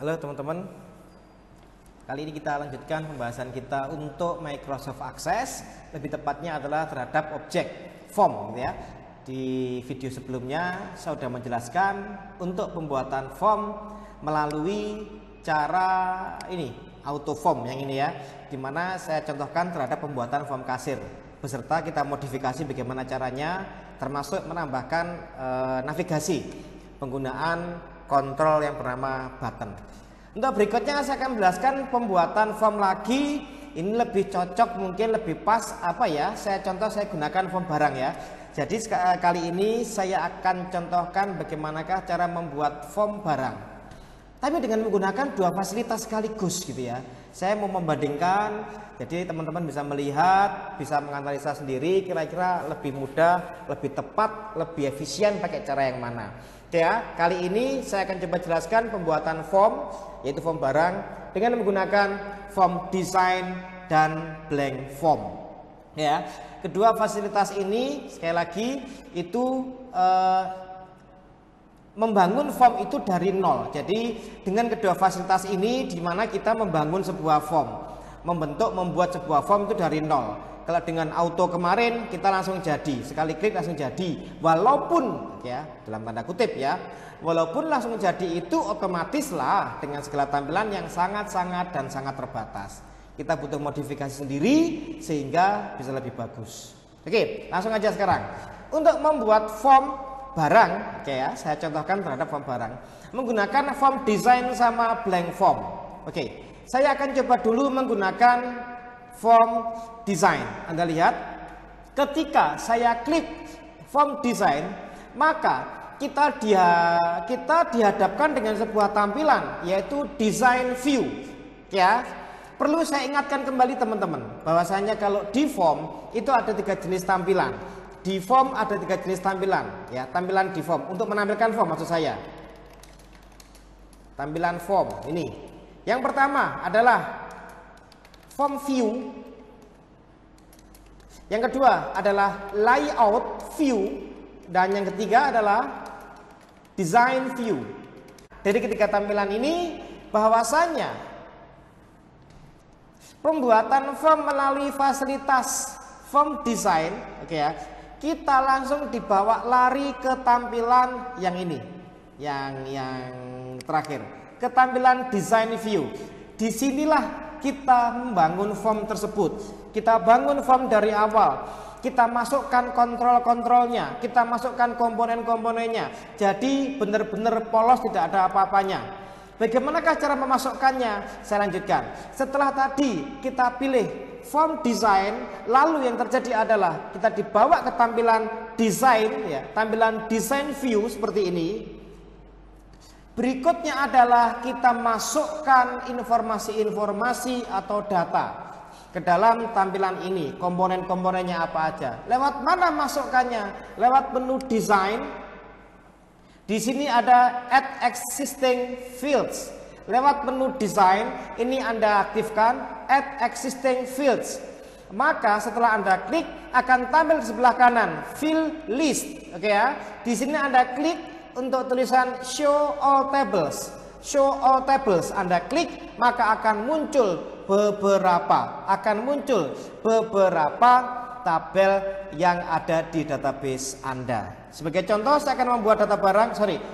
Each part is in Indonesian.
Halo teman-teman, kali ini kita lanjutkan pembahasan kita untuk Microsoft Access, lebih tepatnya adalah terhadap objek form gitu ya. Di video sebelumnya saya sudah menjelaskan untuk pembuatan form melalui cara ini, auto form yang ini ya, dimana saya contohkan terhadap pembuatan form kasir beserta kita modifikasi bagaimana caranya, termasuk menambahkan navigasi penggunaan kontrol yang bernama button. Untuk berikutnya saya akan menjelaskan pembuatan form lagi. Ini lebih cocok, mungkin lebih pas apa ya, saya gunakan form barang ya. Jadi kali ini saya akan contohkan bagaimanakah cara membuat form barang, tapi dengan menggunakan dua fasilitas sekaligus gitu ya. Saya mau membandingkan, jadi teman-teman bisa melihat, bisa menganalisa sendiri kira-kira lebih mudah, lebih tepat, lebih efisien pakai cara yang mana. Ya, kali ini saya akan coba jelaskan pembuatan form, yaitu form barang dengan menggunakan form design dan blank form. Ya, kedua fasilitas ini sekali lagi itu membangun form itu dari nol. Jadi dengan kedua fasilitas ini di mana kita membangun sebuah form, membuat sebuah form itu dari nol. Kalau dengan auto kemarin kita langsung jadi, sekali klik langsung jadi, walaupun ya dalam tanda kutip ya, walaupun langsung jadi itu otomatis lah dengan segala tampilan yang sangat-sangat dan sangat terbatas. Kita butuh modifikasi sendiri sehingga bisa lebih bagus. Oke, langsung aja sekarang. Untuk membuat form barang, oke ya, saya contohkan terhadap form barang menggunakan form design sama blank form. Oke, saya akan coba dulu menggunakan form design. Anda lihat, ketika saya klik form design, maka kita dihadapkan dengan sebuah tampilan yaitu design view. Ya, perlu saya ingatkan kembali teman-teman bahwasanya kalau di form itu ada 3 jenis tampilan. Di form ada 3 jenis tampilan, ya, tampilan di form untuk menampilkan form maksud saya. Tampilan form ini. Yang pertama adalah form view. Yang kedua adalah layout view, dan yang ketiga adalah design view. Dari ketiga tampilan ini bahwasanya pembuatan form melalui fasilitas form design, oke ya, kita langsung dibawa lari ke tampilan yang ini, yang terakhir, ke tampilan design view. Disinilah kita membangun form tersebut. Kita bangun form dari awal. Kita masukkan kontrol-kontrolnya, kita masukkan komponen-komponennya. Jadi benar-benar polos, tidak ada apa-apanya. Bagaimanakah cara memasukkannya? Saya lanjutkan. Setelah tadi kita pilih form design, lalu yang terjadi adalah kita dibawa ke tampilan design ya, tampilan design view seperti ini. Berikutnya adalah kita masukkan informasi-informasi atau data ke dalam tampilan ini. Komponen-komponennya apa aja? Lewat mana masukkannya? Lewat menu design. Di sini ada add existing fields. Lewat menu design ini Anda aktifkan add existing fields. Maka setelah Anda klik akan tampil di sebelah kanan field list. Oke ya. Di sini Anda klik untuk tulisan show all tables. Show all tables Anda klik, maka akan muncul beberapa tabel yang ada di database Anda. Sebagai contoh, saya akan membuat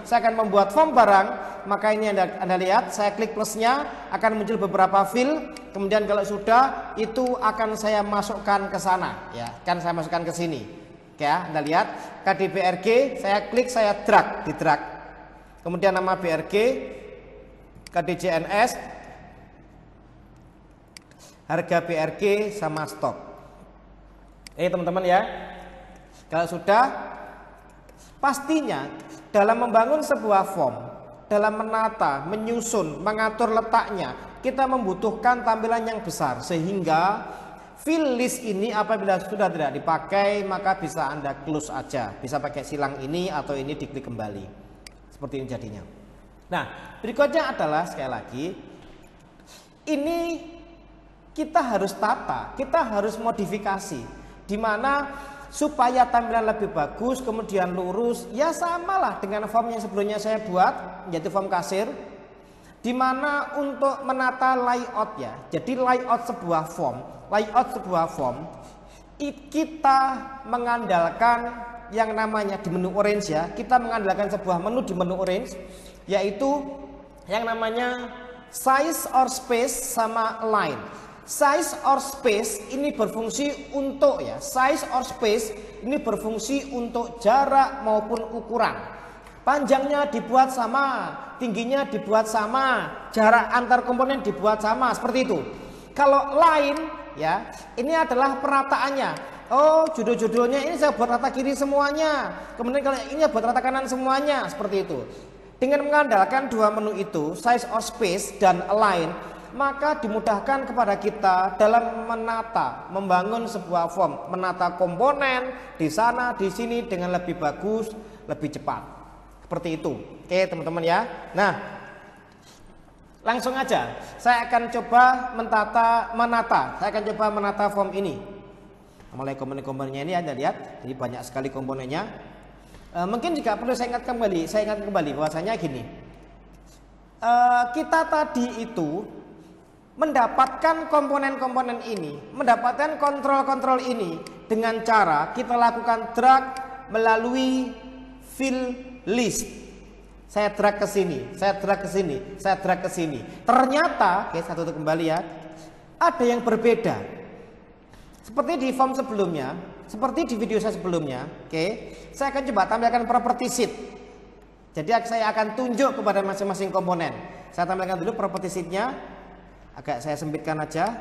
saya akan membuat form barang. Maka ini Anda lihat, saya klik plusnya, akan muncul beberapa field. Kemudian kalau sudah, itu akan saya masukkan ke sana, ya, akan saya masukkan ke sini. Ya, Anda lihat KDBRG, saya klik, saya drag, di drag. Kemudian nama BRG, KDJNS, harga BRG sama stok. Teman-teman ya. Kalau sudah, pastinya dalam membangun sebuah form, dalam menata, menyusun, mengatur letaknya, kita membutuhkan tampilan yang besar sehingga field list ini apabila sudah tidak dipakai maka bisa Anda close aja, bisa pakai silang ini atau ini diklik kembali. Seperti ini jadinya. Nah, berikutnya adalah sekali lagi ini kita harus tata, kita harus modifikasi di mana supaya tampilan lebih bagus, kemudian lurus, ya samalah dengan form yang sebelumnya saya buat, yaitu form kasir. Dimana untuk menata layout ya, jadi layout sebuah form, kita mengandalkan yang namanya di menu orange ya, kita mengandalkan sebuah menu di menu orange, yaitu yang namanya size or space sama align. Size or space ini berfungsi untuk ya, size or space ini berfungsi untuk jarak maupun ukuran. Panjangnya dibuat sama, tingginya dibuat sama, jarak antar komponen dibuat sama, seperti itu. Kalau line ya, ini adalah penataannya. Oh, judul-judulnya ini saya buat rata kiri semuanya. Kemudian kalau ini buat rata kanan semuanya, seperti itu. Dengan mengandalkan dua menu itu, size or space dan align, maka dimudahkan kepada kita dalam menata, membangun sebuah form, menata komponen di sana, di sini dengan lebih bagus, lebih cepat. Seperti itu. Oke, teman-teman ya. Nah, langsung aja saya akan coba menata. Saya akan coba menata form ini. Mulai komponen-komponennya ini Anda lihat, jadi banyak sekali komponennya. Mungkin juga perlu saya ingat kembali bahwasanya gini. Kita tadi itu mendapatkan komponen-komponen ini, mendapatkan kontrol-kontrol ini dengan cara kita lakukan drag melalui fill list. Saya drag ke sini, saya drag ke sini, saya drag ke sini. Ternyata, oke, saya tutup kembali ya. Ada yang berbeda. Seperti di form sebelumnya, seperti di video saya sebelumnya, oke. Saya akan coba tampilkan property sheet. Jadi saya akan tunjuk kepada masing-masing komponen. Saya tampilkan dulu property sheet-nya. Agak saya sempitkan aja.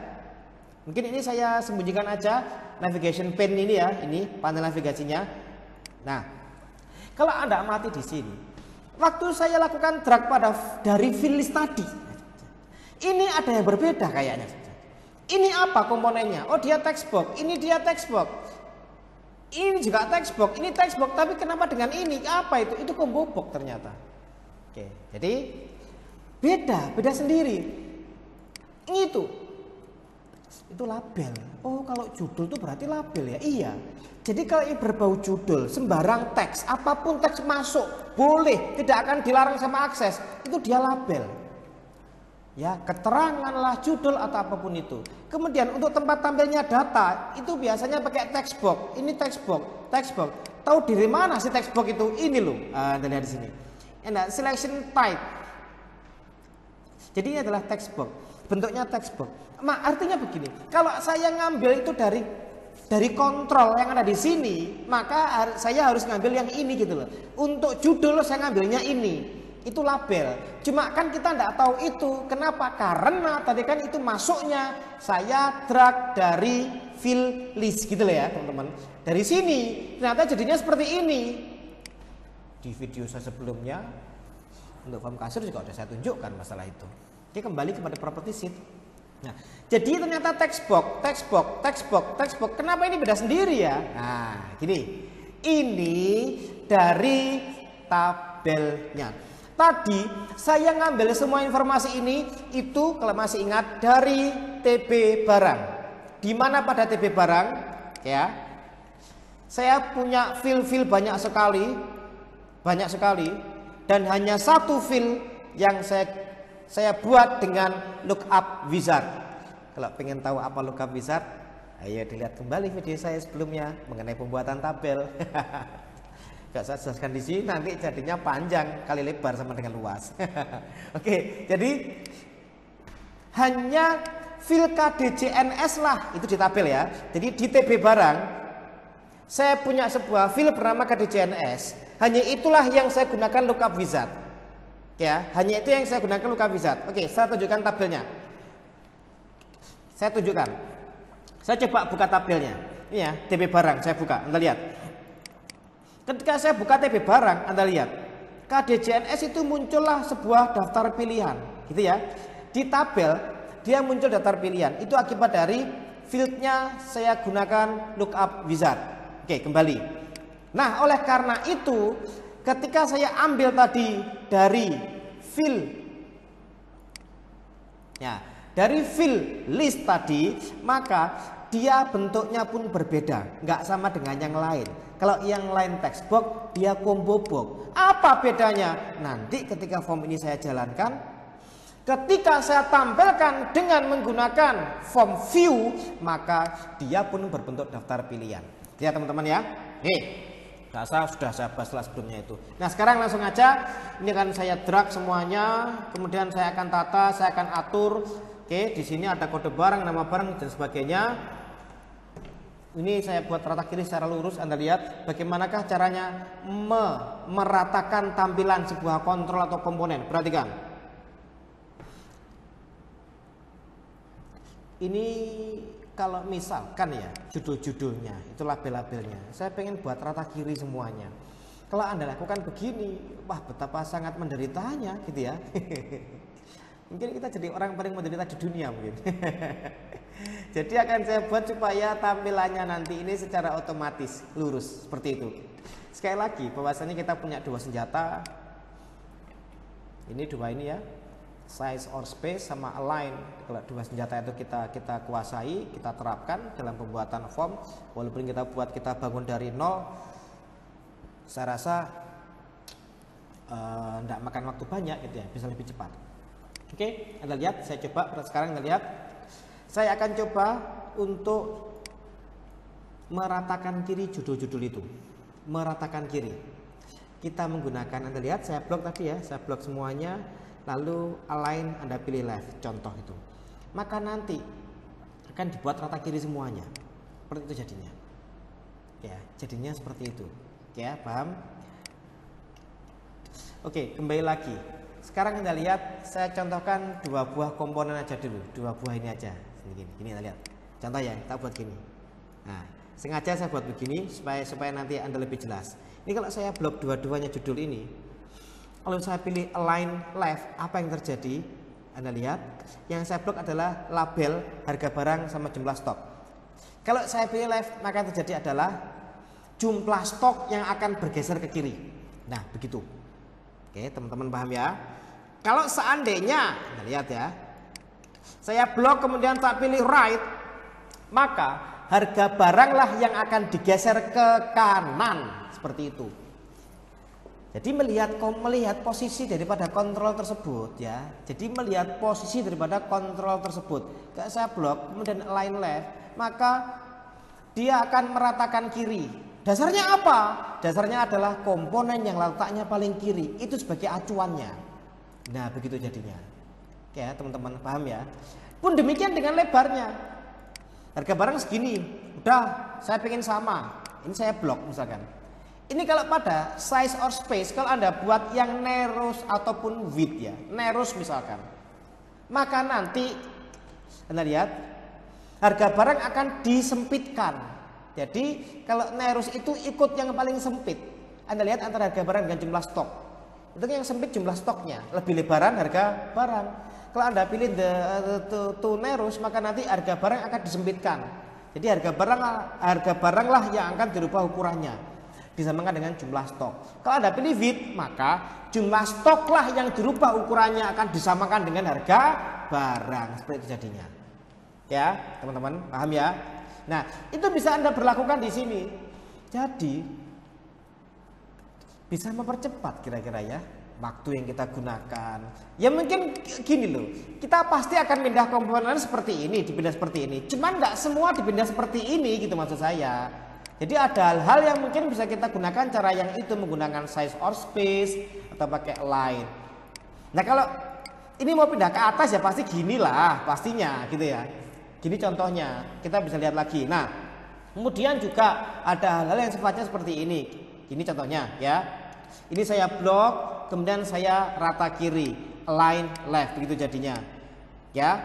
Mungkin ini saya sembunyikan aja navigation pane ini ya, ini panel navigasinya. Nah, kalau Anda amati di sini, waktu saya lakukan drag dari fill list tadi, ini ada yang berbeda kayaknya. Ini apa komponennya? Oh, dia text box, ini dia text box. Ini juga text box, ini text box, tapi kenapa dengan ini? Apa itu? Itu combo box ternyata. Oke, jadi beda sendiri. Itu label. Oh, kalau judul itu berarti label ya? Iya. Jadi kalau ini berbau judul, sembarang teks, apapun teks masuk, boleh, tidak akan dilarang sama akses, itu dia label. Ya, keterangan lah, judul atau apapun itu. Kemudian untuk tempat tampilnya data, itu biasanya pakai text box. Ini text box. Tahu dari mana sih text box itu? Ini loh, Anda lihat di sini. Nah, selection type. Jadi ini adalah text box. Bentuknya text box. Artinya begini, kalau saya ngambil itu dari kontrol yang ada di sini, maka saya harus ngambil yang ini gitu loh. Untuk judul saya ngambilnya ini, itu label. Cuma kan kita tidak tahu itu. Kenapa? Karena tadi kan itu masuknya saya drag dari fill list gitu loh ya teman-teman. Dari sini ternyata jadinya seperti ini. Di video saya sebelumnya untuk form kasir juga sudah saya tunjukkan masalah itu. Oke, kembali kepada property sheet. Nah, jadi ternyata text box. Kenapa ini beda sendiri ya? Nah, gini. Ini dari tabelnya. Tadi saya ngambil semua informasi ini itu kalau masih ingat dari TB barang. Di mana pada TB barang ya? Saya punya file-file banyak sekali dan hanya satu file yang saya buat dengan lookup wizard. Kalau pengen tahu apa lookup wizard, ayo dilihat kembali video saya sebelumnya mengenai pembuatan tabel. Gak saya jelaskan di sini, nanti jadinya panjang kali lebar sama dengan luas. Oke, jadi hanya file KDJNS lah itu di tabel ya. Jadi di TB barang saya punya sebuah file bernama KDJNS. Hanya itulah yang saya gunakan lookup wizard. Ya, hanya itu yang saya gunakan lookup wizard. Oke, saya tunjukkan tabelnya. Saya tunjukkan. Saya coba buka tabelnya. Ini ya, TB barang saya buka. Anda lihat. Ketika saya buka TB barang, Anda lihat. KDJNS itu muncullah sebuah daftar pilihan, gitu ya. Di tabel dia muncul daftar pilihan. Itu akibat dari fieldnya saya gunakan lookup wizard. Oke, kembali. Nah, oleh karena itu ketika saya ambil tadi dari fill ya, dari fill list tadi, maka dia bentuknya pun berbeda, nggak sama dengan yang lain. Kalau yang lain text box, dia combo box. Apa bedanya? Nanti ketika form ini saya jalankan, Ketika saya tampilkan dengan menggunakan form view, maka dia pun berbentuk daftar pilihan. Ya teman-teman ya. Sudah saya bahas sebelumnya itu. Nah sekarang langsung aja, ini akan saya drag semuanya, kemudian saya akan tata, saya akan atur. Oke, di sini ada kode barang, nama barang dan sebagainya. Ini saya buat rata kiri secara lurus. Anda lihat bagaimanakah caranya meratakan tampilan sebuah kontrol atau komponen. Perhatikan. Ini kalau misalkan ya judul-judulnya, itu label-labelnya, saya pengen buat rata kiri semuanya. Kalau Anda lakukan begini, wah betapa sangat menderitanya gitu ya. Mungkin kita jadi orang paling menderita di dunia mungkin. Jadi akan saya buat supaya tampilannya nanti ini secara otomatis lurus seperti itu. Sekali lagi bahwasanya kita punya dua senjata. Ini dua ini ya. Size or space sama align. Kalau dua senjata itu kita kuasai, kita terapkan dalam pembuatan form. Walaupun kita bangun dari nol, saya rasa tidak makan waktu banyak gitu ya, bisa lebih cepat. Oke, Anda lihat, saya coba sekarang. Anda lihat, saya akan coba untuk meratakan kiri judul-judul itu, meratakan kiri. Kita menggunakan, Anda lihat, saya blok tadi ya, saya blok semuanya. Lalu align, Anda pilih left, contoh itu. Maka nanti akan dibuat rata kiri semuanya. Seperti itu jadinya. Ya, jadinya seperti itu. Oke ya, paham? Oke, kembali lagi. Sekarang Anda lihat, saya contohkan dua buah komponen aja dulu. Dua buah ini aja. Gini Anda lihat. Contoh ya, kita buat gini. Nah, sengaja saya buat begini supaya nanti Anda lebih jelas. Ini kalau saya blok dua-duanya judul ini, kalau saya pilih align left, apa yang terjadi? Anda lihat, yang saya blok adalah label harga barang sama jumlah stok. Kalau saya pilih left, maka yang terjadi adalah jumlah stok yang akan bergeser ke kiri. Nah, begitu. Oke, teman-teman paham ya? Kalau seandainya, Anda lihat ya, saya blok kemudian tak pilih right, maka harga baranglah yang akan digeser ke kanan, seperti itu. Jadi melihat posisi daripada kontrol tersebut ya. Jadi melihat posisi daripada kontrol tersebut. Kayak saya blok kemudian align left, maka dia akan meratakan kiri. Dasarnya apa? Dasarnya adalah komponen yang letaknya paling kiri, itu sebagai acuannya. Nah, begitu jadinya. Oke ya, teman-teman paham ya? Pun demikian dengan lebarnya. Harga barang segini, udah saya pengen sama. Ini saya blok misalkan. Ini kalau pada size or space, kalau Anda buat yang narrows ataupun width ya, narrows misalkan, maka nanti Anda lihat harga barang akan disempitkan. Jadi kalau narrows itu ikut yang paling sempit. Anda lihat antara harga barang dengan jumlah stok. Itu yang sempit jumlah stoknya, lebih lebaran harga barang. Kalau Anda pilih the narrows, maka nanti harga barang akan disempitkan. Jadi harga baranglah yang akan dirubah ukurannya, disamakan dengan jumlah stok. Kalau Anda pilih width, maka jumlah stoklah yang dirubah ukurannya akan disamakan dengan harga barang. Seperti itu jadinya. Ya, teman-teman, paham ya? Nah, itu bisa Anda berlakukan di sini. Jadi bisa mempercepat kira-kira ya waktu yang kita gunakan. Ya mungkin gini loh, kita pasti akan pindah komponen seperti ini, dipindah seperti ini. Cuman nggak semua dipindah seperti ini gitu maksud saya. Jadi ada hal-hal yang mungkin bisa kita gunakan cara yang itu, menggunakan size or space atau pakai align. Nah kalau ini mau pindah ke atas ya pasti gini lah pastinya gitu ya. Gini contohnya, kita bisa lihat lagi. Nah kemudian juga ada hal-hal yang sifatnya seperti ini. Ini contohnya ya. Ini saya blok, kemudian saya rata kiri, align left, begitu jadinya. Ya.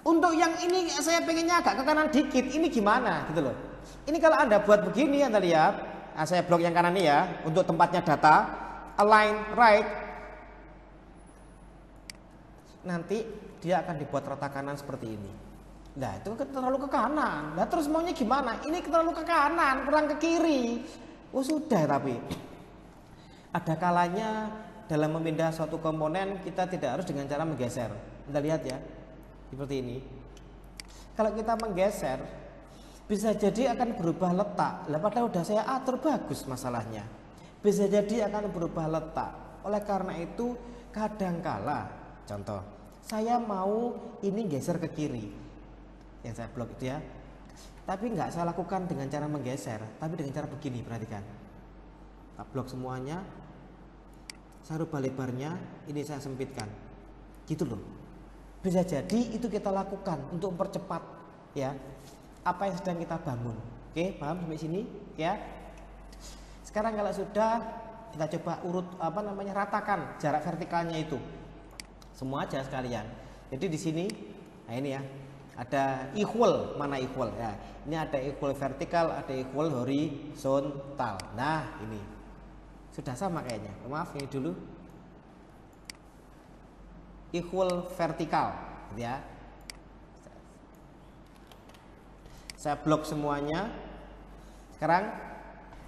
Untuk yang ini saya pengennya agak ke kanan dikit, ini gimana gitu loh. Ini kalau Anda buat begini, Anda lihat, nah, saya blok yang kanan ini ya, untuk tempatnya data, align right. Nanti dia akan dibuat rata kanan seperti ini. Nah itu terlalu ke kanan. Nah terus maunya gimana? Ini terlalu ke kanan, kurang ke kiri. Oh sudah, tapi ada kalanya dalam memindah suatu komponen kita tidak harus dengan cara menggeser. Anda lihat ya, seperti ini. Kalau kita menggeser, bisa jadi akan berubah letak. Lah padahal udah saya atur bagus masalahnya. Bisa jadi akan berubah letak. Oleh karena itu kadangkala, contoh, saya mau ini geser ke kiri, yang saya blok itu ya. Tapi nggak saya lakukan dengan cara menggeser, tapi dengan cara begini, perhatikan. Tak blok semuanya, saya rubah lebarnya, ini saya sempitkan, gitu loh. Bisa jadi itu kita lakukan untuk mempercepat ya apa yang sedang kita bangun. Oke, paham sampai sini ya? Sekarang kalau sudah, kita coba urut ratakan jarak vertikalnya itu. Semua aja sekalian. Jadi di sini, nah ini ya, ada equal, mana equal ya. Ini ada equal vertikal, ada equal horizontal. Nah, ini sudah sama kayaknya. Maaf, ini dulu. Equal vertikal, gitu ya. Saya blok semuanya. Sekarang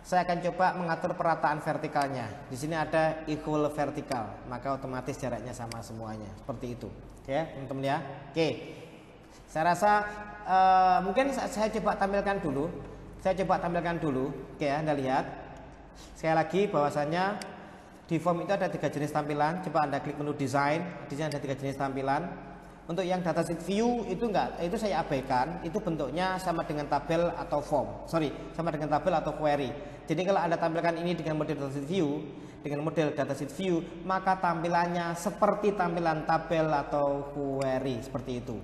saya akan coba mengatur perataan vertikalnya. Di sini ada equal vertikal, maka otomatis jaraknya sama semuanya. Seperti itu. Oke, teman-teman ya. Oke. Saya rasa mungkin saya coba tampilkan dulu. Oke ya, Anda lihat. Sekali lagi bahwasanya di form itu ada 3 jenis tampilan. Coba Anda klik menu desain. Di sini ada 3 jenis tampilan. Untuk yang datasheet view itu enggak, itu saya abaikan. Itu bentuknya sama dengan tabel atau form. Sama dengan tabel atau query. Jadi kalau Anda tampilkan ini dengan model datasheet view, maka tampilannya seperti tampilan tabel atau query seperti itu.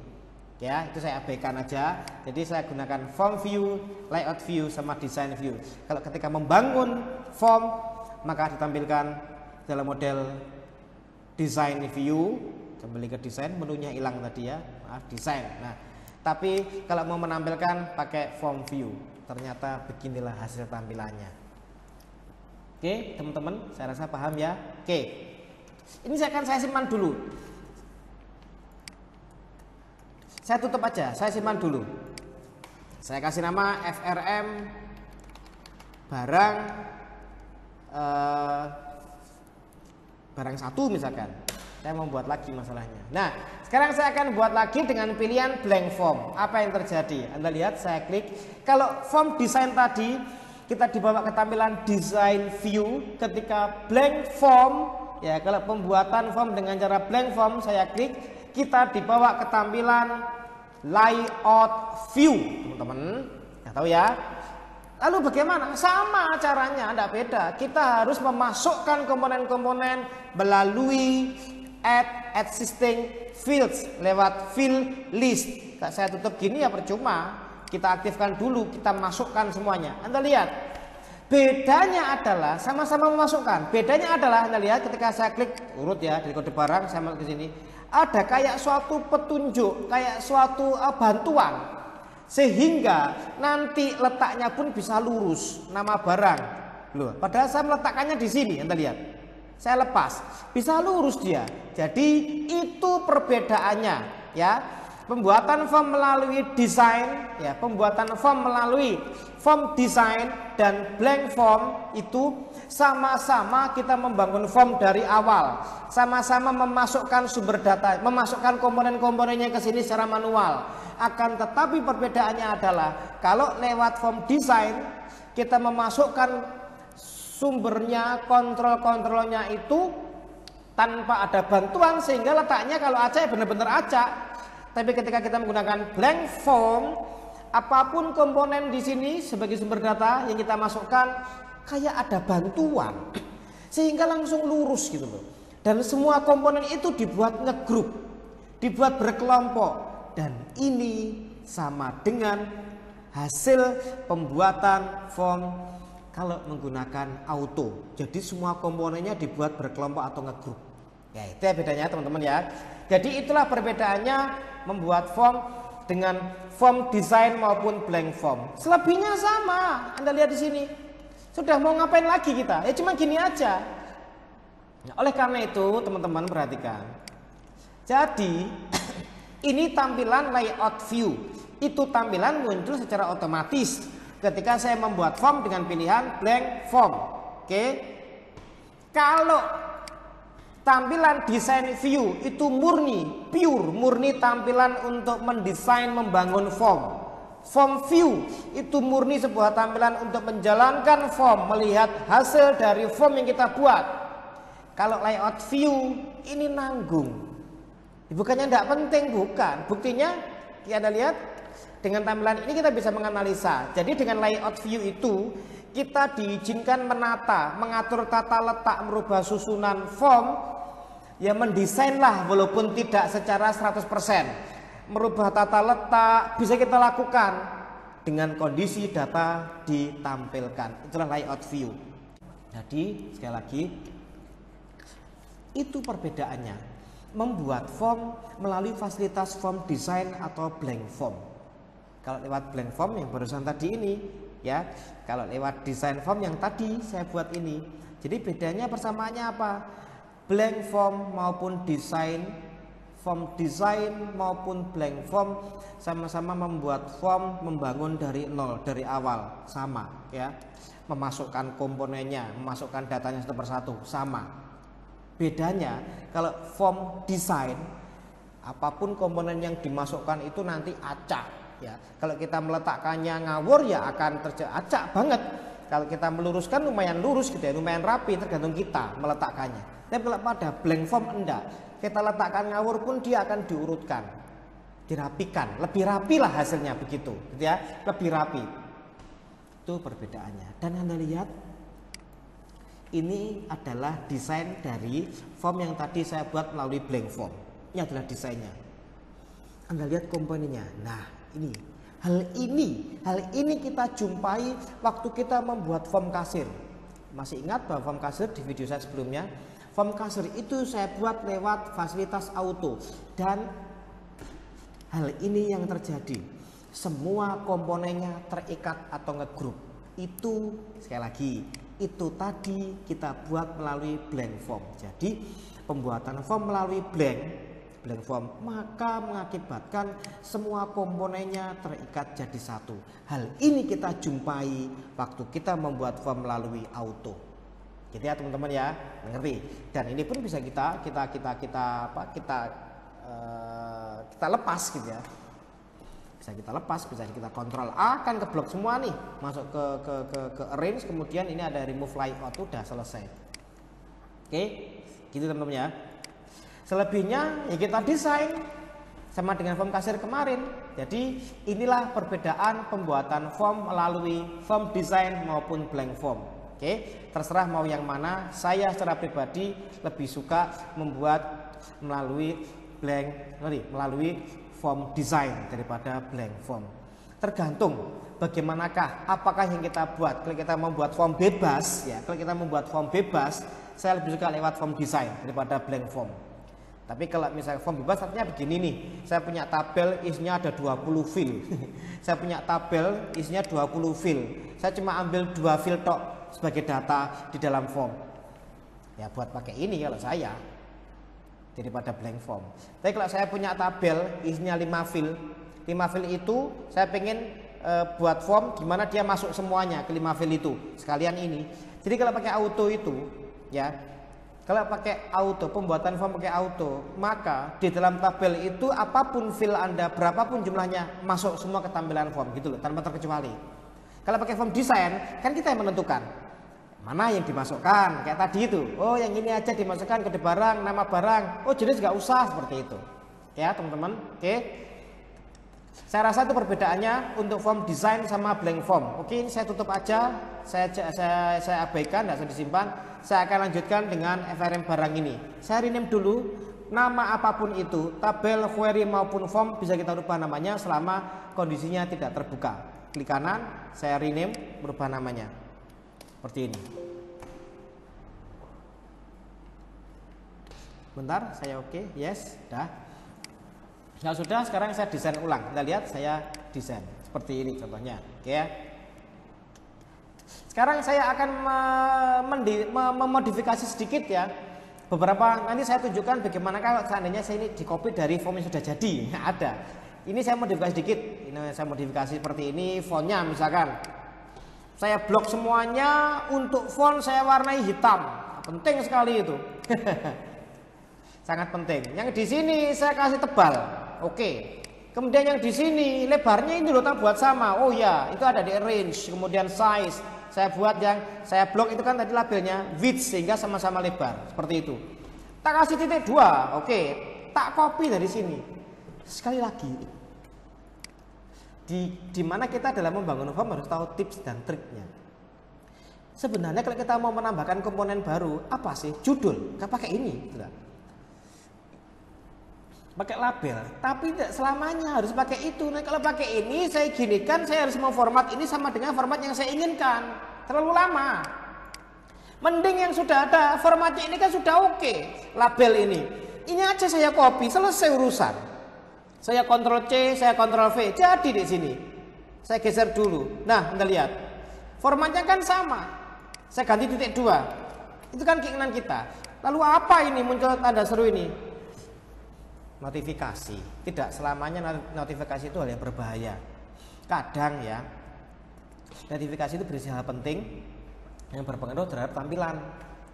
Ya, itu saya abaikan aja. Jadi saya gunakan form view, layout view sama design view. Kalau ketika membangun form, maka ditampilkan dalam model design view. Kembali ke desain, menunya hilang tadi ya, maaf, desain. Nah, tapi kalau mau menampilkan pakai form view, ternyata beginilah hasil tampilannya. Oke, teman-teman, saya rasa paham ya. Oke, ini saya simpan dulu. Saya tutup aja, saya simpan dulu. Saya kasih nama FRM barang 1 misalkan. Saya mau buat lagi masalahnya. Nah, sekarang saya akan buat lagi dengan pilihan blank form. Apa yang terjadi? Anda lihat, saya klik. Kalau form desain tadi kita dibawa ke tampilan design view. Ketika blank form, ya kalau pembuatan form dengan cara blank form, saya klik, kita dibawa ke tampilan layout view, teman-teman. Nggak tahu ya. Lalu bagaimana? Sama caranya, tidak beda. Kita harus memasukkan komponen-komponen melalui add existing fields lewat field list. Saya tutup gini ya percuma. Kita aktifkan dulu, kita masukkan semuanya. Anda lihat, bedanya adalah sama-sama memasukkan. Bedanya adalah Anda lihat ketika saya klik urut ya dari kode barang, saya masuk ke sini, ada kayak suatu petunjuk, kayak suatu bantuan, sehingga nanti letaknya pun bisa lurus nama barang. Loh, padahal saya meletakkannya di sini, Anda lihat. Saya lepas, bisa lurus dia. Jadi itu perbedaannya ya. Pembuatan form melalui desain ya, pembuatan form melalui form design dan blank form itu sama-sama kita membangun form dari awal. Sama-sama memasukkan sumber data, memasukkan komponen-komponennya ke sini secara manual. Akan tetapi perbedaannya adalah kalau lewat form design kita memasukkan sumbernya, kontrol-kontrolnya itu tanpa ada bantuan, sehingga letaknya kalau acak benar-benar acak. Tapi ketika kita menggunakan blank form, apapun komponen di sini sebagai sumber data yang kita masukkan kayak ada bantuan, sehingga langsung lurus gitu loh. Dan semua komponen itu dibuat ngegroup, dibuat berkelompok, dan ini sama dengan hasil pembuatan form kalau menggunakan auto. Jadi semua komponennya dibuat berkelompok atau ngegroup. Ya, itu ya bedanya teman-teman ya. Jadi itulah perbedaannya membuat form dengan form desain maupun blank form. Selebihnya sama. Anda lihat di sini. Sudah mau ngapain lagi kita? Ya cuma gini aja. Nah, oleh karena itu teman-teman perhatikan. Jadi ini tampilan layout view. Itu tampilan muncul secara otomatis ketika saya membuat form dengan pilihan blank form. Oke. Kalau tampilan design view itu murni tampilan untuk mendesain membangun form. Form view itu murni sebuah tampilan untuk menjalankan form, melihat hasil dari form yang kita buat. Kalau layout view ini nanggung. Bukannya tidak penting, bukan. Buktinya Anda lihat dengan tampilan ini kita bisa menganalisa. Jadi dengan layout view itu kita diizinkan menata, mengatur tata letak, merubah susunan form, ya mendesain lah walaupun tidak secara 100%. Merubah tata letak bisa kita lakukan dengan kondisi data ditampilkan. Itulah layout view. Jadi sekali lagi itu perbedaannya, membuat form melalui fasilitas form design atau blank form. Kalau lewat blank form yang barusan tadi ini, ya, kalau lewat design form yang tadi saya buat ini. Jadi bedanya persamaannya apa? Blank form maupun design, form design maupun blank form sama-sama membuat form membangun dari nol, dari awal, sama, ya. Memasukkan komponennya, memasukkan datanya satu persatu, sama. Bedanya kalau form design, apapun komponen yang dimasukkan itu nanti acak, ya. Kalau kita meletakkannya ngawur ya akan terjadi acak banget. Kalau kita meluruskan lumayan lurus gitu ya, lumayan rapi, tergantung kita meletakkannya. Tapi kalau pada blank form enggak, kita letakkan ngawur pun dia akan diurutkan, dirapikan, lebih rapi lah hasilnya begitu, gitu ya, lebih rapi. Itu perbedaannya. Dan Anda lihat ini adalah desain dari form yang tadi saya buat melalui blank form. Ini adalah desainnya. Anda lihat komponennya. Nah, hal ini kita jumpai waktu kita membuat form kasir. Masih ingat bahwa form kasir di video saya sebelumnya? Form kasir itu saya buat lewat fasilitas auto, dan hal ini yang terjadi. Semua komponennya terikat atau ngegroup. Itu sekali lagi, itu tadi kita buat melalui blank form. Jadi pembuatan form melalui blank form maka mengakibatkan semua komponennya terikat jadi satu. Hal ini kita jumpai waktu kita membuat form melalui auto. Gitu ya teman-teman ya, mengerti. Dan ini pun bisa kita lepas gitu ya. Bisa kita lepas, bisa kita kontrol A, kan keblok semua nih, masuk ke arrange, kemudian ini ada remove layout, udah selesai. Oke, gitu teman-teman ya. Selebihnya ya kita desain sama dengan form kasir kemarin. Jadi inilah perbedaan pembuatan form melalui form design maupun blank form. Oke, terserah mau yang mana. Saya secara pribadi lebih suka membuat melalui form design daripada blank form. Tergantung bagaimanakah, apakah yang kita buat. Kalau kita membuat form bebas, ya, kalau kita membuat form bebas, saya lebih suka lewat form design daripada blank form. Tapi kalau misalnya form bebas artinya begini nih, saya punya tabel isinya ada 20 field. Saya punya tabel isinya 20 field. Saya cuma ambil 2 field tok sebagai data di dalam form. Ya buat pakai ini kalau saya, daripada blank form. Tapi kalau saya punya tabel isinya 5 field, 5 field itu saya pengen buat form gimana dia masuk semuanya ke 5 field itu sekalian ini. Jadi kalau pakai auto itu, ya, kalau pakai auto, pembuatan form pakai auto, maka di dalam tabel itu apapun field Anda, berapapun jumlahnya, masuk semua ke tampilan form gitu loh, tanpa terkecuali. Kalau pakai form design kan kita yang menentukan mana yang dimasukkan, kayak tadi itu. Oh yang ini aja dimasukkan, kode barang, nama barang. Oh jenis nggak usah, seperti itu. Ya teman-teman, oke. Saya rasa itu perbedaannya untuk form design sama blank form. Oke, ini saya tutup aja, saya abaikan, tidak usah disimpan. Saya akan lanjutkan dengan FRM barang ini. Saya rename dulu, nama apapun itu, tabel, query maupun form bisa kita rubah namanya selama kondisinya tidak terbuka. Klik kanan, saya rename, berubah namanya. Seperti ini. Bentar, saya oke, yes, dah. Nah sudah, sekarang saya desain ulang. Kita lihat saya desain seperti ini contohnya, oke ya. Sekarang saya akan memodifikasi sedikit ya. Beberapa nanti saya tunjukkan bagaimana kalau seandainya saya ini di copy dari form yang sudah jadi. Ada. Ini saya modifikasi sedikit. Ini saya modifikasi seperti ini, fontnya misalkan. Saya blok semuanya, untuk font saya warnai hitam. Penting sekali itu. Sangat penting. Yang di sini saya kasih tebal. Oke. Kemudian yang di sini lebarnya ini loh, tak buat sama. Oh ya, itu ada di arrange, kemudian size. Saya buat yang saya blok itu kan tadi labelnya width sehingga sama-sama lebar seperti itu. Tak kasih titik 2. Oke. tak copy dari sini. Sekali lagi, di mana kita dalam membangun form harus tahu tips dan triknya. Sebenarnya kalau kita mau menambahkan komponen baru, apa sih? Judul, kita pakai ini. Pakai label, tapi tidak selamanya harus pakai itu. Nah, kalau pakai ini, saya ginikan, saya harus mau format ini sama dengan format yang saya inginkan. Terlalu lama. Mending yang sudah ada, formatnya ini kan sudah oke. Label ini aja saya copy, selesai urusan. Saya Ctrl C, saya Ctrl V, jadi di sini. Saya geser dulu. Nah, Anda lihat, formatnya kan sama. Saya ganti titik 2. Itu kan keinginan kita. Lalu apa ini muncul tanda seru ini? Notifikasi. Tidak selamanya notifikasi itu hal yang berbahaya. Kadang ya, notifikasi itu berisi hal penting yang berpengaruh terhadap tampilan.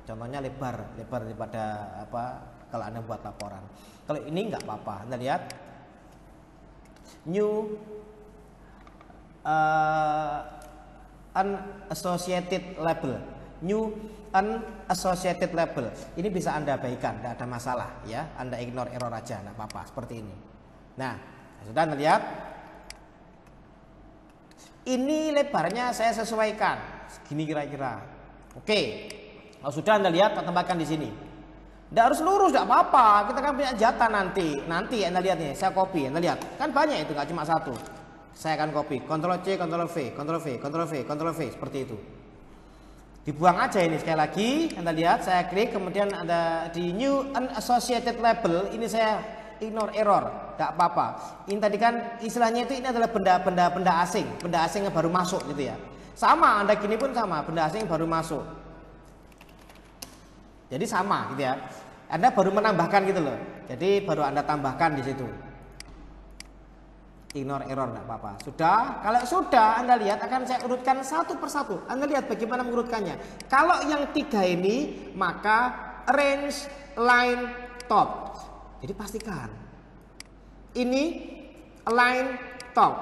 Contohnya lebar daripada apa kalau Anda buat laporan. Kalau ini nggak apa-apa. Anda lihat new unassociated label. New unassociated label. Ini bisa Anda abaikan, tidak ada masalah ya. Anda ignore error aja, tidak apa-apa seperti ini. Nah, sudah Anda lihat. Ini lebarnya saya sesuaikan, segini kira-kira. Oke, kalau sudah Anda lihat, tambahkan di sini. Tidak harus lurus, tidak apa-apa. Kita kan punya jatah nanti. Nanti Anda lihat nih, saya copy. Anda lihat, kan banyak itu, nggak cuma satu. Saya akan copy, Ctrl C, Ctrl V, Ctrl V, Ctrl V, Ctrl V, seperti itu. Dibuang aja ini sekali lagi. Anda lihat, saya klik, kemudian ada di new unassociated label. Ini saya ignore error, tidak apa-apa. Ini tadi kan istilahnya itu ini adalah benda asing, benda asing yang baru masuk gitu ya. Sama, Anda gini pun sama, benda asing yang baru masuk. Jadi sama gitu ya. Anda baru menambahkan gitu loh. Jadi baru Anda tambahkan di situ. Ignore error, tidak apa-apa. Sudah, kalau sudah Anda lihat akan saya urutkan satu persatu. Anda lihat bagaimana mengurutkannya. Kalau yang 3 ini maka arrange line top. Jadi pastikan ini align top.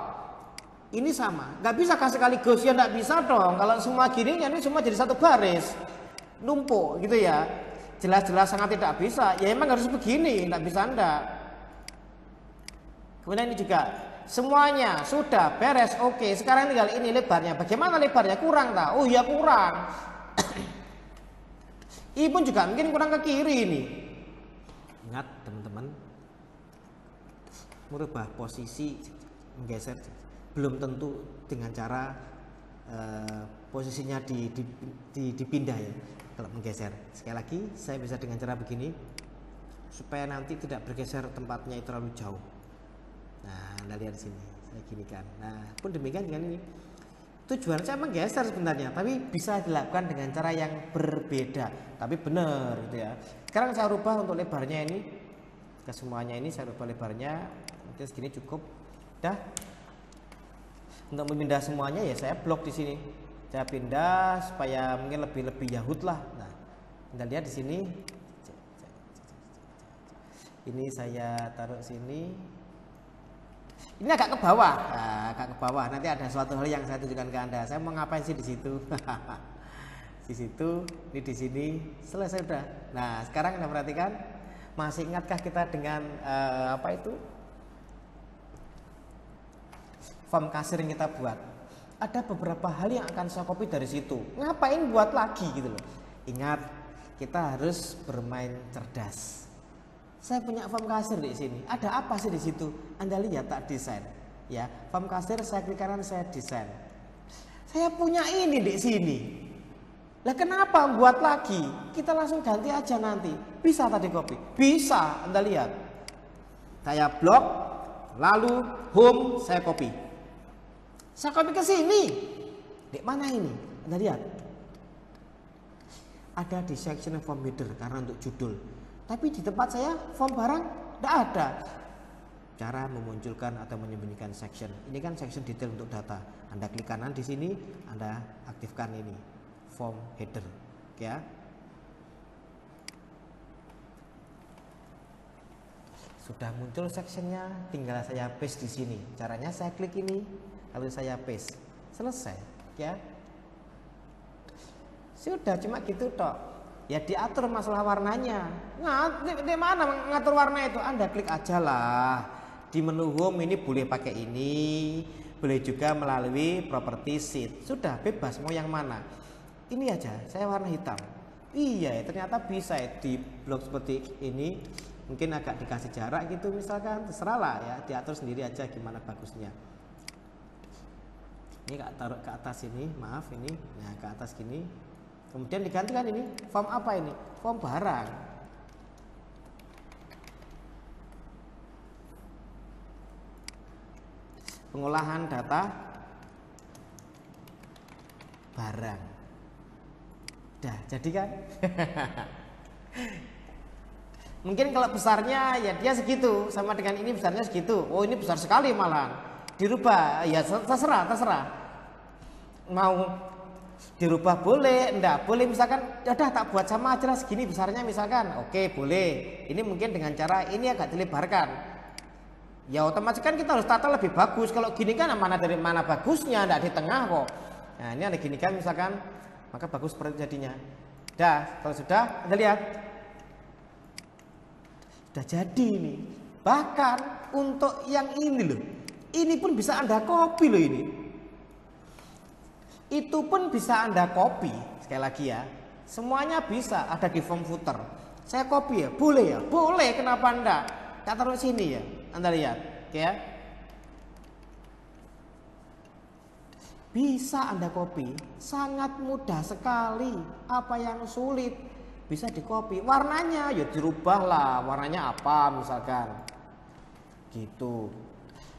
Ini sama. Nggak bisa kasih sekaligus ya, nggak bisa dong. Kalau semua gini ini semua jadi satu baris, numpuk gitu ya. Jelas-jelas sangat tidak bisa. Ya emang harus begini, nggak bisa Anda. Kemudian ini juga semuanya sudah beres, oke. Sekarang tinggal ini lebarnya. Bagaimana lebarnya? Kurang tak? Oh iya kurang. Ini pun juga mungkin kurang ke kiri ini. Ingat teman-teman, merubah posisi, menggeser belum tentu dengan cara posisinya dipindah ya. Kalau menggeser, sekali lagi saya bisa dengan cara begini supaya nanti tidak bergeser tempatnya itu terlalu jauh. Nah, Anda lihat di sini, saya ginikan. Nah, pun demikian dengan ini. Tujuan saya menggeser sebenarnya, tapi bisa dilakukan dengan cara yang berbeda, tapi benar gitu ya. Sekarang saya rubah untuk lebarnya ini, ke semuanya ini saya rubah lebarnya, mungkin segini cukup. Dah. Untuk memindah semuanya ya saya blok di sini. Saya pindah supaya mungkin lebih yahut lah. Nah, Anda lihat di sini. Ini saya taruh sini. Ini agak ke bawah, agak ke bawah. Nanti ada suatu hal yang saya tunjukkan ke Anda. Saya mau ngapain sih di situ? Di situ, ini di sini, selesai udah. Nah, sekarang Anda perhatikan, masih ingatkah kita dengan apa itu? Form kasir yang kita buat. Ada beberapa hal yang akan saya copy dari situ. Ngapain buat lagi gitu loh. Ingat, kita harus bermain cerdas. Saya punya form kasir di sini. Ada apa sih di situ? Anda lihat tak desain. Ya, form kasir saya klik kanan, saya desain. Saya punya ini di sini. Lah kenapa buat lagi? Kita langsung ganti aja nanti. Bisa tadi copy? Bisa. Anda lihat. Saya blok, lalu home saya copy. Saya copy ke sini. Di mana ini? Anda lihat. Ada di section form header karena untuk judul. Tapi di tempat saya form barang tidak ada. Cara memunculkan atau menyembunyikan section. Ini kan section detail untuk data. Anda klik kanan di sini, Anda aktifkan ini form header, ya. Sudah muncul sectionnya, tinggal saya paste di sini. Caranya saya klik ini, lalu saya paste, selesai, ya. Sudah cuma gitu tok. Ya diatur masalah warnanya. Nah, di mana ngatur warna itu? Anda klik aja lah. Di menu home ini boleh pakai ini, boleh juga melalui properti sheet. Sudah bebas mau yang mana. Ini aja, saya warna hitam. Iya, ternyata bisa ya di blok seperti ini. Mungkin agak dikasih jarak gitu misalkan, terserah lah ya, diatur sendiri aja gimana bagusnya. Ini taruh ke atas ini, maaf ini, nah ke atas gini. Kemudian digantikan ini, form apa ini? Form barang. Pengolahan data barang. Dah, jadi kan? Mungkin kalau besarnya ya dia segitu, sama dengan ini besarnya segitu. Oh, ini besar sekali malah. Dirubah, ya terserah. Mau dirubah boleh, enggak boleh, misalkan udah tak buat sama aja lah segini besarnya misalkan. Oke, boleh. Ini mungkin dengan cara ini agak dilebarkan. Ya otomatis kan kita harus tata lebih bagus. Kalau gini kan mana dari mana bagusnya, enggak di tengah kok. Nah, ini ada gini kan misalkan, maka bagus seperti jadinya. Dah, kalau sudah, Anda lihat. Sudah jadi ini. Bahkan untuk yang ini loh. Ini pun bisa Anda copy loh ini. Itu pun bisa Anda copy. Sekali lagi ya, semuanya bisa ada di form footer. Saya copy ya, boleh ya, boleh. Kenapa enggak? Kita taruh sini ya, Anda lihat, oke ya. Bisa Anda copy, sangat mudah sekali. Apa yang sulit bisa di copy. Warnanya ya dirubah lah, warnanya apa misalkan, gitu.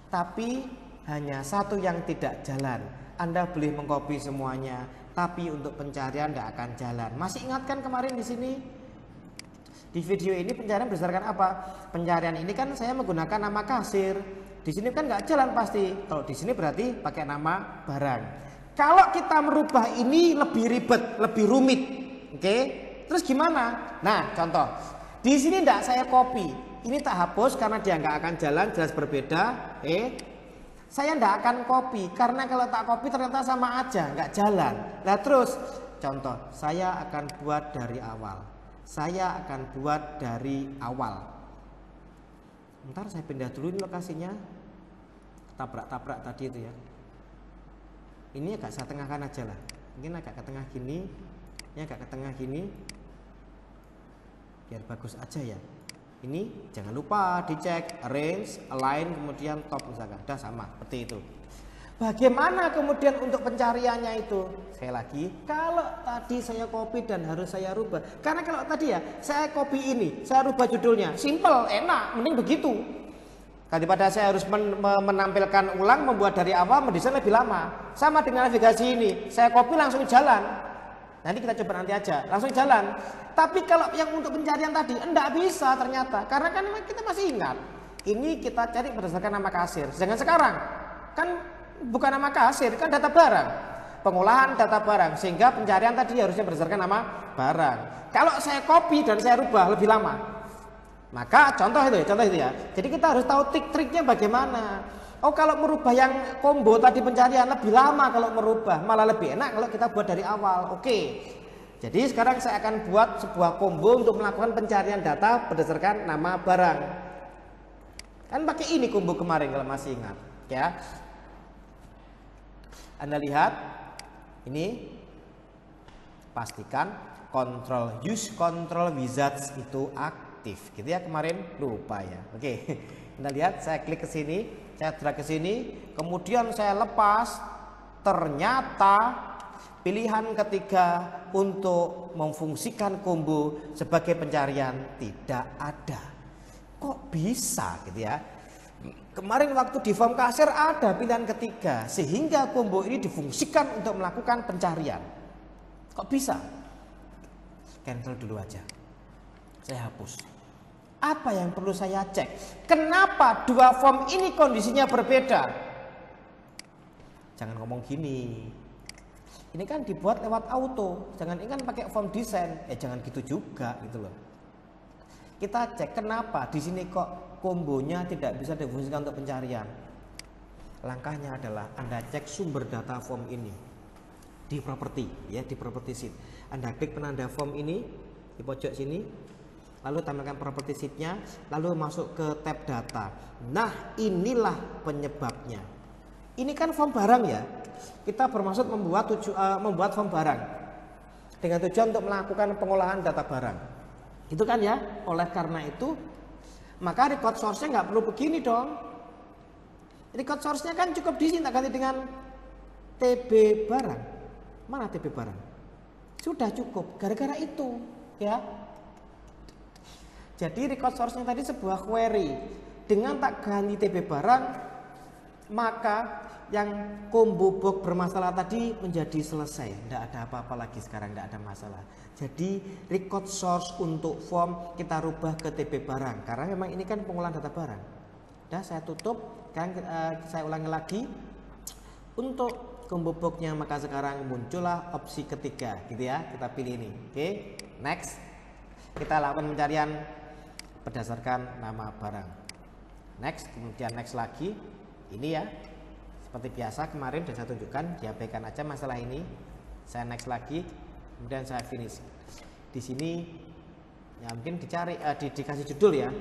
Tapi hanya satu yang tidak jalan. Anda boleh mengcopy semuanya, tapi untuk pencarian tidak akan jalan. Masih ingat kan kemarin di sini? Di video ini pencarian berdasarkan apa? Pencarian ini kan saya menggunakan nama kasir. Di sini kan nggak jalan pasti. Kalau di sini berarti pakai nama barang. Kalau kita merubah ini lebih ribet, lebih rumit, oke? Terus gimana? Nah, contoh. Di sini tidak saya copy. Ini tak hapus karena dia nggak akan jalan, jelas berbeda. Saya tidak akan copy karena kalau tak copy ternyata sama aja, nggak jalan. Nah terus contoh, saya akan buat dari awal. Saya akan buat dari awal. Ntar saya pindah dulu ini lokasinya. Tabrak-tabrak tadi itu ya. Ini agak saya tengahkan aja lah. Mungkin agak ke tengah gini. Ini agak ke tengah gini. Biar bagus aja ya. Ini jangan lupa dicek arrange, align, kemudian top misalkan. Udah sama seperti itu. Bagaimana kemudian untuk pencariannya itu? Sekali lagi, kalau tadi saya copy dan harus saya rubah. Karena kalau tadi ya, saya copy ini, saya rubah judulnya. Simple, enak, mending begitu. Daripada saya harus menampilkan ulang, membuat dari awal, mendesain lebih lama. Sama dengan navigasi ini, saya copy langsung jalan. Nanti kita coba nanti aja, langsung jalan. Tapi kalau yang untuk pencarian tadi, enggak bisa ternyata. Karena kan kita masih ingat, ini kita cari berdasarkan nama kasir. Jangan sekarang, kan bukan nama kasir, kan data barang. Pengolahan data barang, sehingga pencarian tadi harusnya berdasarkan nama barang. Kalau saya copy dan saya rubah lebih lama. Maka contoh itu ya. Jadi kita harus tahu trik-triknya bagaimana. Oh, kalau merubah yang combo tadi pencarian lebih lama kalau merubah, malah lebih enak kalau kita buat dari awal. Oke. Jadi sekarang saya akan buat sebuah combo untuk melakukan pencarian data berdasarkan nama barang. Kan pakai ini combo kemarin kalau masih ingat, ya. Anda lihat ini, pastikan control use control wizards itu aktif, gitu ya. Kemarin lupa ya. Oke. Anda lihat, saya klik ke sini, saya drag ke sini, kemudian saya lepas, ternyata pilihan ketiga untuk memfungsikan combo sebagai pencarian tidak ada. Kok bisa gitu ya? Kemarin waktu di form kasir ada pilihan ketiga, sehingga combo ini difungsikan untuk melakukan pencarian. Kok bisa? Cancel dulu aja. Saya hapus. Apa yang perlu saya cek? Kenapa dua form ini kondisinya berbeda? Jangan ngomong gini. Ini kan dibuat lewat auto. Jangan ini kan pakai form desain. Jangan gitu juga gitu loh. Kita cek kenapa di sini kok kombonya tidak bisa difungsikan untuk pencarian. Langkahnya adalah Anda cek sumber data form ini di properti, ya, di property sheet. Anda klik penanda form ini, di pojok sini, lalu tampilkan properti sheet-nya, lalu masuk ke tab data. Nah, inilah penyebabnya. Ini kan form barang ya. Kita bermaksud membuat form barang dengan tujuan untuk melakukan pengolahan data barang. Itu kan ya. Oleh karena itu, maka record source-nya nggak perlu begini dong. Record source-nya kan cukup di sini, tak ganti dengan TB barang. Mana TB barang? Sudah cukup. Gara-gara itu, ya. Jadi record source-nya tadi sebuah query. Dengan tak ganti TB barang, maka yang combo box bermasalah tadi menjadi selesai. Tidak ada apa-apa lagi sekarang, tidak ada masalah. Jadi record source untuk form kita rubah ke TB barang. Karena memang ini kan pengolahan data barang. Sudah saya tutup. Sekarang saya ulangi lagi. Untuk combo box-nya maka sekarang muncullah opsi ketiga, gitu ya. Kita pilih ini. Oke, next. Kita lakukan pencarian berdasarkan nama barang. Next, kemudian next lagi. Ini ya. Seperti biasa kemarin sudah saya tunjukkan, diabaikan aja masalah ini. Saya next lagi, kemudian saya finish. Di sini ya mungkin dicari dikasih judul ya.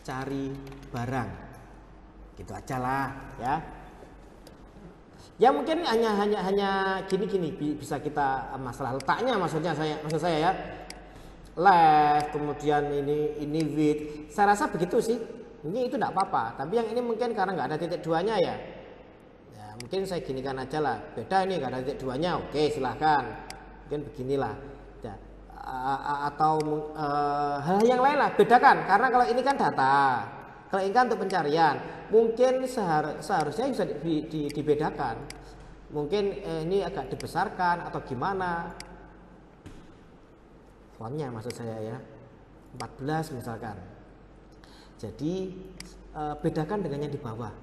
Cari barang. Gitu aja lah ya. Ya mungkin hanya gini bisa kita masalah letaknya maksud saya ya. Left, kemudian ini width. Saya rasa begitu sih. Ini itu tidak apa-apa, tapi yang ini mungkin karena nggak ada titik duanya ya. Ya mungkin saya ginikan aja lah. Beda ini nggak ada titik duanya, oke silahkan. Mungkin beginilah. Ya. Atau hal yang lain lah, bedakan. Karena kalau ini kan data, kalau ini kan untuk pencarian, mungkin seharusnya bisa dibedakan. Mungkin ini agak dibesarkan atau gimana. Fontnya maksud saya ya, 14 misalkan. Jadi bedakan dengan yang di bawah.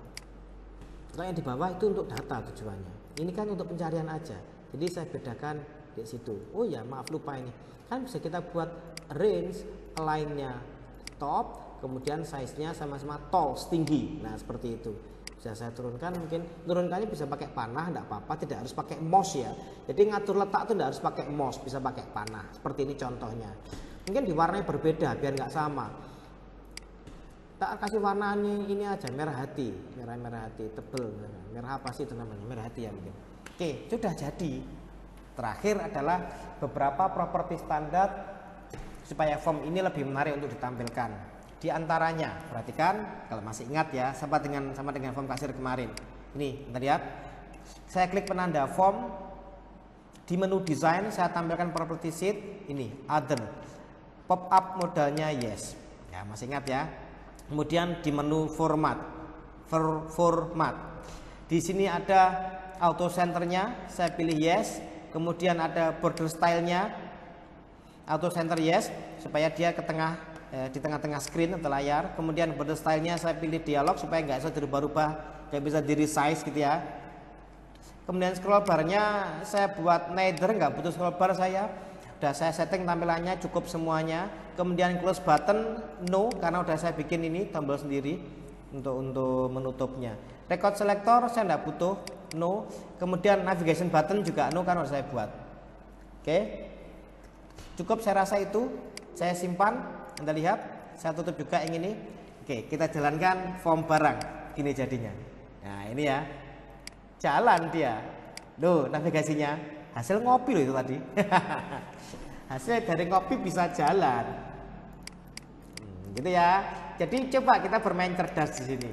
Kalau yang di bawah itu untuk data tujuannya. Ini kan untuk pencarian aja. Jadi saya bedakan di situ. Oh ya maaf lupa ini. Kan bisa kita buat range align-nya top, kemudian size-nya sama-sama tall, tinggi. Nah seperti itu. Bisa saya turunkan, mungkin turunkannya bisa pakai panah, tidak apa-apa, tidak harus pakai mouse ya. Jadi ngatur letak itu tidak harus pakai mouse, bisa pakai panah. Seperti ini contohnya. Mungkin diwarnai berbeda biar nggak sama. Tak kasih warna ini aja, merah hati, merah hati, tebel, merah apa sih itu namanya, merah hati ya mungkin. Oke, sudah jadi. Terakhir adalah beberapa properti standar supaya form ini lebih menarik untuk ditampilkan. Di antaranya, perhatikan kalau masih ingat ya, sama dengan form kasir kemarin. Ini, bentar ya. Saya klik penanda form di menu desain, saya tampilkan property sheet, ini other. Pop up modalnya yes. Ya, masih ingat ya. Kemudian di menu format. Di sini ada auto centernya, saya pilih yes. Kemudian ada border stylenya, auto center yes, supaya dia ke tengah, di tengah-tengah screen atau layar. Kemudian border stylenya saya pilih dialog supaya nggak bisa dirubah-rubah, kayak bisa di resize gitu ya. Kemudian scroll barnya saya buat neither, nggak butuh scroll bar saya. Udah saya setting tampilannya cukup semuanya. Kemudian close button no, karena udah saya bikin ini tombol sendiri untuk menutupnya. Record selector saya tidak butuh, no. Kemudian navigation button juga no, kan udah saya buat. Oke, cukup saya rasa itu. Saya simpan, Anda lihat. Saya tutup juga yang ini. Oke, kita jalankan form barang. Gini jadinya. Nah ini ya, jalan dia. Loh navigasinya, hasil ngopi loh itu tadi. Hasil dari ngopi bisa jalan, gitu ya. Jadi coba kita bermain cerdas di sini.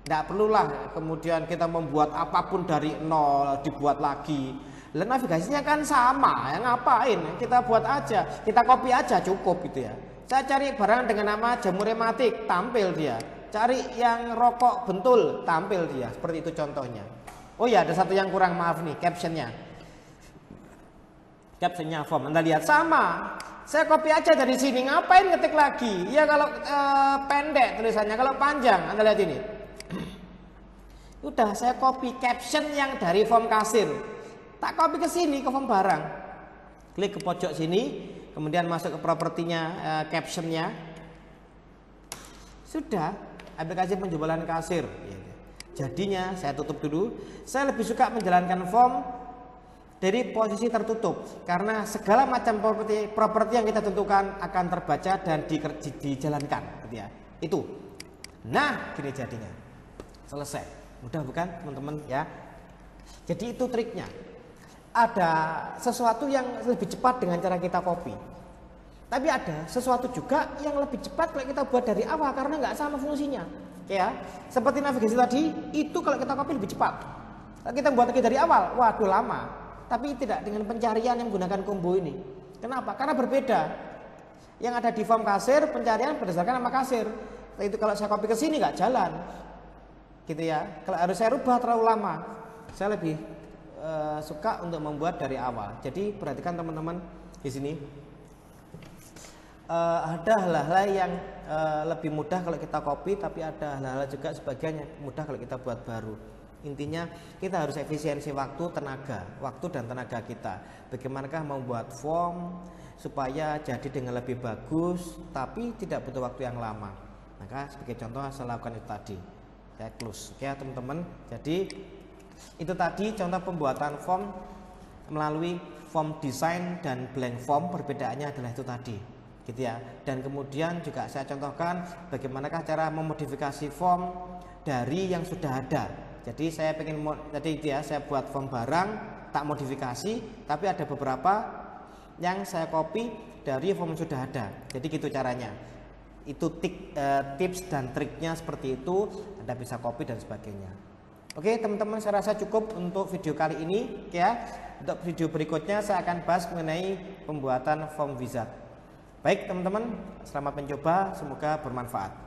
Tidak perlulah kemudian kita membuat apapun dari nol, dibuat lagi. Lalu navigasinya kan sama, ya ngapain? Kita buat aja, kita copy aja cukup gitu ya. Saya cari barang dengan nama jamu rematik, tampil dia. Cari yang rokok bentul, tampil dia. Seperti itu contohnya. Oh ya, ada satu yang kurang, maaf nih, captionnya. Captionnya form, Anda lihat sama. Saya copy aja dari sini, ngapain ngetik lagi? Ya kalau pendek tulisannya, kalau panjang, Anda lihat ini. Udah saya copy caption yang dari form kasir. Tak copy ke sini ke form barang. Klik ke pojok sini, kemudian masuk ke propertinya captionnya. Sudah, aplikasi penjualan kasir. Jadinya saya tutup dulu. Saya lebih suka menjalankan form dari posisi tertutup, karena segala macam properti yang kita tentukan akan terbaca dan dijalankan, gitu ya. Itu. Nah, gini jadinya. Selesai. Mudah bukan, teman-teman ya? Jadi itu triknya. Ada sesuatu yang lebih cepat dengan cara kita copy. Tapi ada sesuatu juga yang lebih cepat kalau kita buat dari awal karena nggak sama fungsinya. Ya, seperti navigasi tadi, itu kalau kita copy lebih cepat. Kalau kita buat lagi dari awal, waduh lama. Tapi tidak dengan pencarian yang menggunakan combo ini. Kenapa? Karena berbeda. Yang ada di form kasir, pencarian berdasarkan nama kasir. Itu kalau saya copy ke sini nggak jalan. Gitu ya. Kalau harus saya rubah terlalu lama. Saya lebih suka untuk membuat dari awal. Jadi perhatikan teman-teman di sini. Ada hal-hal yang lebih mudah kalau kita copy, tapi ada hal-hal juga sebagian yang mudah kalau kita buat baru. Intinya kita harus efisiensi waktu dan tenaga kita. Bagaimanakah membuat form supaya jadi dengan lebih bagus, tapi tidak butuh waktu yang lama. Maka sebagai contoh saya lakukan itu tadi. Saya close, oke teman-teman. Jadi itu tadi contoh pembuatan form melalui form design dan blank form. Perbedaannya adalah itu tadi. Gitu ya. Dan kemudian juga saya contohkan bagaimanakah cara memodifikasi form dari yang sudah ada. Jadi saya pengen saya buat form barang, tak modifikasi, tapi ada beberapa yang saya copy dari form yang sudah ada. Jadi gitu caranya. Itu tips dan triknya seperti itu. Anda bisa copy dan sebagainya. Oke teman-teman, saya rasa cukup untuk video kali ini ya. Untuk video berikutnya saya akan bahas mengenai pembuatan form wizard. Baik teman-teman, selamat mencoba, semoga bermanfaat.